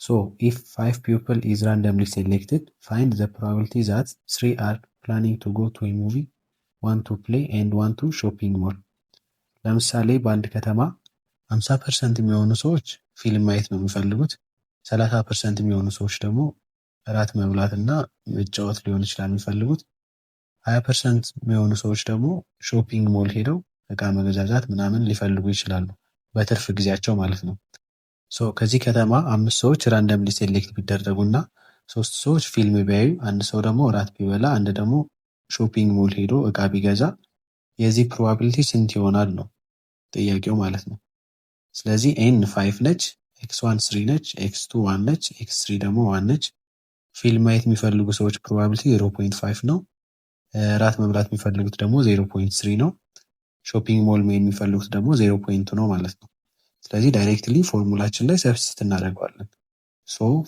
So if 5 people is randomly selected, find the probability that 3 are planning to go to a movie, 1 to play and 1 to shopping mall. ለምሳሌ በአንድ ከተማ 50% የሚሆኑ ሰዎች ፊልም ማየት ነው የሚፈልጉት፣ 30% የሚሆኑ ሰዎች ደግሞ እራት መብላት እና መጫወት ሊሆን ይችላል የሚፈልጉት፣ 20% የሚሆኑ ሰዎች ደግሞ ሾፒንግ ሞል ሄደው እቃ መገዛዛት ምናምን ሊፈልጉ ይችላሉ በትርፍ ጊዜያቸው ማለት ነው። ከዚህ ከተማ 5 ሰዎች ራንደምሊ ሴሌክት ቢደረጉና 3 ሰዎች ፊልም ቢያዩ፣ አንድ ሰው ደግሞ እራት ቢበላ፣ አንድ ደግሞ ሾፒንግ ሞል ሄዶ እቃ ቢገዛ የዚህ ፕሮባቢሊቲ ስንት ይሆናል ነው ጥያቄው ማለት ነው። ስለዚህ ኤን 5 ነች፣ x1 3 ነች፣ x2 1 ነች፣ x3 ደግሞ 1 ነች። ፊልም ማየት የሚፈልጉ ሰዎች ፕሮባቢሊቲ 0.5 ነው። እራት መብላት የሚፈልጉት ደግሞ 0.3 ነው። ሾፒንግ ሞል መሄድ የሚፈልጉት ደግሞ 0.2 ነው ማለት ነው። ስለዚህ ዳይሬክትሊ ፎርሙላችን ላይ ሰብስቲት እናደርገዋለን።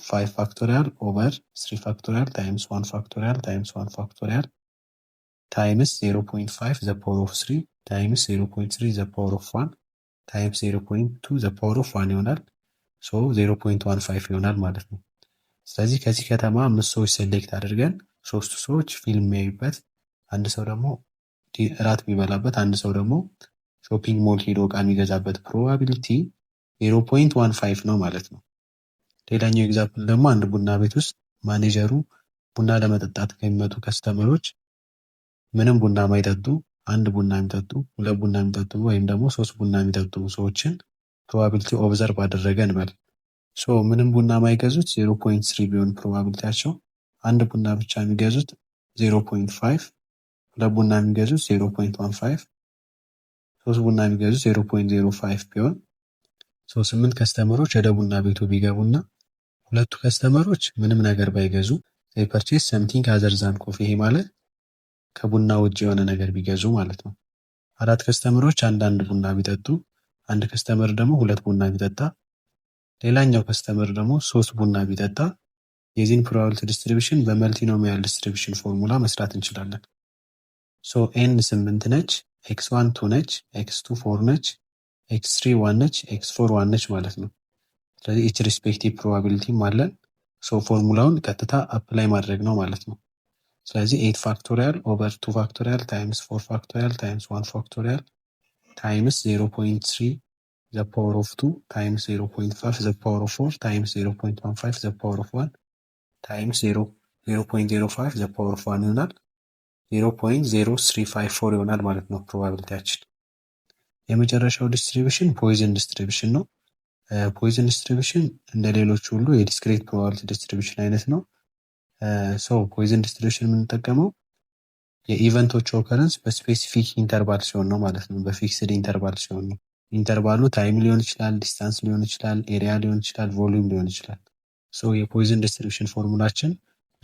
5 ፋክቶሪያል ኦቨር 3 ፋክቶሪያል ታይምስ 1 ፋክቶሪያል ታይምስ 1 ፋክቶሪያል ታይምስ 0.5 ዘ ፓወር ኦፍ 3 ታይምስ 0.3 ዘ ፓወር ኦፍ 1 ታይምስ 0.2 ዘ ፓወር ኦፍ 1 ይሆናል። 0.15 ይሆናል ማለት ነው። ስለዚህ ከዚህ ከተማ 5 ሰዎች ሴሌክት አድርገን 3 ሰዎች ፊልም የሚያዩበት፣ አንድ ሰው ደግሞ እራት የሚበላበት፣ አንድ ሰው ደግሞ ሾፒንግ ሞል ሄዶ እቃ የሚገዛበት ፕሮባቢሊቲ 0.15 ነው ማለት ነው። ሌላኛው ኤግዛምፕል ደግሞ አንድ ቡና ቤት ውስጥ ማኔጀሩ ቡና ለመጠጣት ከሚመጡ ከስተመሮች ምንም ቡና ማይጠጡ፣ አንድ ቡና የሚጠጡ፣ 2 ቡና የሚጠጡ ወይም ደግሞ 3 ቡና የሚጠጡ ሰዎችን ፕሮባቢሊቲ ኦብዘርቭ አደረገ እንበል። ምንም ቡና ማይገዙት 0.3 ቢሆን ፕሮባቢሊቲያቸው፣ አንድ ቡና ብቻ የሚገዙት 0.5፣ 2 ቡና የሚገዙት 0.15፣ 3 ቡና የሚገዙ 0.05 ቢሆን 8 ከስተመሮች ወደ ቡና ቤቱ ቢገቡና ሁለቱ ከስተመሮች ምንም ነገር ባይገዙ ፐርቼስ ሰምቲንግ አዘር ዛን ኮፊ፣ ይሄ ማለት ከቡና ውጭ የሆነ ነገር ቢገዙ ማለት ነው። 4 ከስተመሮች አንዳንድ ቡና ቢጠጡ፣ አንድ ከስተመር ደግሞ 2 ቡና ቢጠጣ፣ ሌላኛው ከስተመር ደግሞ 3 ቡና ቢጠጣ የዚህን ፕሮባቢሊቲ ዲስትሪቢሽን በመልቲኖሚያል ዲስትሪቢሽን ፎርሙላ መስራት እንችላለን። ኤን 8 ነች፣ ኤክስ1 2 ነች፣ ኤክስ2 4 ነች፣ ኤክስ3 1 ነች፣ ኤክስ4 1 ነች ማለት ነው። ስለዚህ ኢች ሪስፔክቲቭ ፕሮባቢሊቲም አለን። ፎርሙላውን ቀጥታ አፕላይ ማድረግ ነው ማለት ነው። ስለዚህ 8 ፋክቶሪያል ኦቨር 2 ፋክቶሪያል ታይምስ 4 ፋክቶሪያል ታይምስ 1 ፋክቶሪያል ታይምስ 0.3 ዘ ፓወር ኦፍ 2 ታይምስ 0.5 ዘ ፓወር ኦፍ 4 ታይምስ 0.15 ዘ ፓወር ኦፍ 1 ታይምስ 0.05 ዘ ፓወር ኦፍ 1 ይሆናል። 0.0354 ይሆናል ማለት ነው ፕሮባቢሊቲያችን። የመጨረሻው ዲስትሪቢሽን ፖይዝን ዲስትሪቢሽን ነው። ፖይዝን ዲስትሪቢሽን እንደ ሌሎች ሁሉ የዲስክሬት ፕሮባቢሊቲ ዲስትሪቢሽን አይነት ነው። ፖይዝን ዲስትሪቢሽን የምንጠቀመው የኢቨንቶች ኦከረንስ በስፔሲፊክ ኢንተርቫል ሲሆን ነው ማለት ነው። በፊክስድ ኢንተርቫል ሲሆን ነው። ኢንተርቫሉ ታይም ሊሆን ይችላል፣ ዲስታንስ ሊሆን ይችላል፣ ኤሪያ ሊሆን ይችላል፣ ቮሊዩም ሊሆን ይችላል። የፖይዝን ዲስትሪቢሽን ፎርሙላችን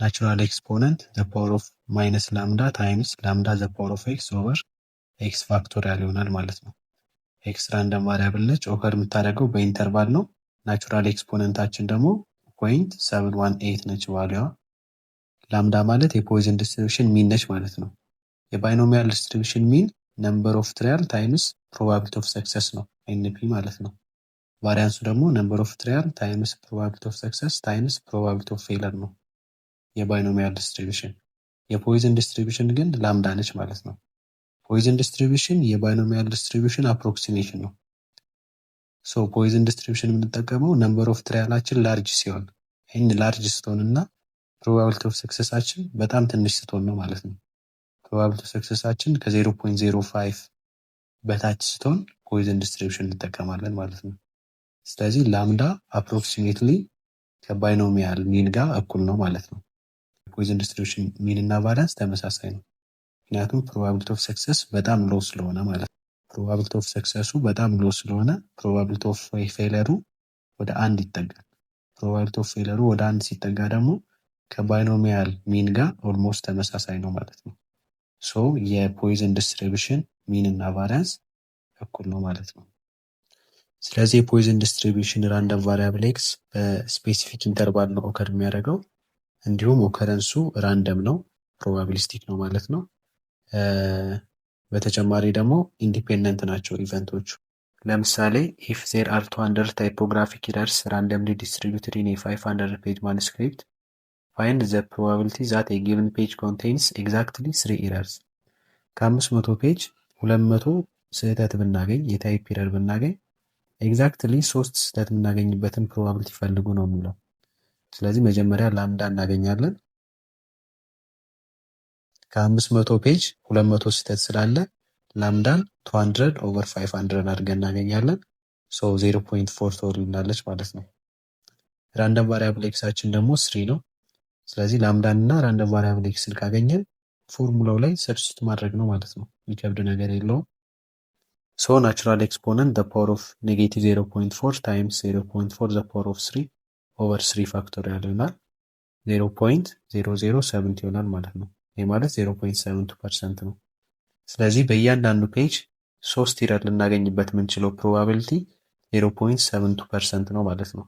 ናቹራል ኤክስፖነንት ዘ ፓወር ኦፍ ማይነስ ላምዳ ታይምስ ላምዳ ዘ ፓወር ኦፍ ኤክስ ኦቨር ኤክስ ፋክቶሪያል ይሆናል ማለት ነው። ኤክስ ራንደም ቫሪያብል ነች፣ ኦከር የምታደርገው በኢንተርቫል ነው። ናቹራል ኤክስፖነንታችን ደግሞ 0.718 ነች ቫሊዋ። ላምዳ ማለት የፖይዝን ዲስትሪቢሽን ሚን ነች ማለት ነው። የባይኖሚያል ዲስትሪቢሽን ሚን ነምበር ኦፍ ትሪያል ታይምስ ፕሮባቢሊቲ ኦፍ ሰክሰስ ነው፣ ኤንፒ ማለት ነው። ቫሪያንሱ ደግሞ ነምበር ኦፍ ትሪያል ታይምስ ፕሮባቢሊቲ ኦፍ ሰክሰስ ታይምስ ፕሮባቢሊቲ ኦፍ ፌለር ነው የባይኖሚያል ዲስትሪቢሽን። የፖይዝን ዲስትሪቢሽን ግን ላምዳ ነች ማለት ነው። ፖይዝን ዲስትሪቢሽን የባይኖሚያል ዲስትሪቢሽን አፕሮክሲሜሽን ነው። ፖይዝን ዲስትሪቢሽን የምንጠቀመው ነምበር ኦፍ ትሪያላችን ላርጅ ሲሆን ኤን ላርጅ ስትሆን እና ፕሮባቢሊቲ ኦፍ ሰክሰሳችን በጣም ትንሽ ስትሆን ነው ማለት ነው። ፕሮባቢሊቲ ኦፍ ሰክሰሳችን ከ0.05 በታች ስትሆን ፖይዝን ዲስትሪቢሽን እንጠቀማለን ማለት ነው። ስለዚህ ላምዳ አፕሮክሲሜትሊ ከባይኖሚያል ሚን ጋር እኩል ነው ማለት ነው። ፖይዝን ዲስትሪቢሽን ሚን እና ቫሪያንስ ተመሳሳይ ነው፣ ምክንያቱም ፕሮባቢሊቲ ኦፍ ሰክሰስ በጣም ሎ ስለሆነ ማለት ነው። ፕሮባቢሊቲ ኦፍ ሰክሰሱ በጣም ሎ ስለሆነ ፕሮባቢሊቲ ኦፍ ፌለሩ ወደ 1 ይጠጋል። ፕሮባቢሊቲ ኦፍ ፌለሩ ወደ 1 ሲጠጋ ደግሞ ከባይኖሚያል ሚን ጋር ኦልሞስት ተመሳሳይ ነው ማለት ነው። የፖይዝን ዲስትሪቢሽን ሚን እና ቫሪያንስ እኩል ነው ማለት ነው። ስለዚህ የፖይዝን ዲስትሪቢሽን ራንደም ቫሪያብል ኤክስ በስፔሲፊክ ኢንተርቫል ነው ኦከር የሚያደርገው፣ እንዲሁም ኦከረንሱ ራንደም ነው፣ ፕሮባቢሊስቲክ ነው ማለት ነው። በተጨማሪ ደግሞ ኢንዲፔንደንት ናቸው ኢቨንቶቹ። ለምሳሌ ኢፍ ዜር አር 200 ታይፖግራፊክ ኢረርስ ራንደምሊ ዲስትሪቢዩትድ ኢን ኤ 500 ፔጅ ማኑስክሪፕት ፋይንድ ዘ ፕሮባቢሊቲ ዛት ኤ ጊቨን ፔጅ ኮንቴንስ ኤግዛክትሊ 3 ኢረርስ። ከ500 ፔጅ 200 ስህተት ብናገኝ፣ የታይፕ ኢረር ብናገኝ ኤግዛክትሊ 3 ስህተት የምናገኝበትን ፕሮባቢሊቲ ፈልጉ ነው የሚለው። ስለዚህ መጀመሪያ ላምዳ እናገኛለን። ከ500 ፔጅ 200 ስህተት ስላለ ላምዳን 200 ኦቨር 500 አድርገን እናገኛለን። 0.4 ትሆናለች ማለት ነው። ራንደም ቫሪያብል ኤክሳችን ደግሞ 3 ነው። ስለዚህ ላምዳን እና ራንደም ቫሪያብል ኤክስን ካገኘን ፎርሙላው ላይ ሰብስቲት ማድረግ ነው ማለት ነው። የሚከብድ ነገር የለውም። ናቹራል ኤክስፖነንት ዘ ፓወር ኦፍ ኔጌቲቭ 0.4 ታይምስ 0.4 ዘ ፓወር ኦፍ 3 ኦቨር 3 ፋክቶሪያል ይሆናል 0.007 ይሆናል ማለት ነው። ይህ ማለት 0.72% ነው። ስለዚህ በእያንዳንዱ ፔጅ 3 ኢረር ልናገኝበት የምንችለው ፕሮባቢሊቲ 0.72% ነው ማለት ነው።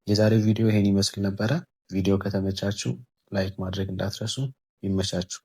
የዛሬው ቪዲዮ ይሄን ይመስል ነበረ። ቪዲዮ ከተመቻችሁ ላይክ ማድረግ እንዳትረሱ። ይመቻችሁ።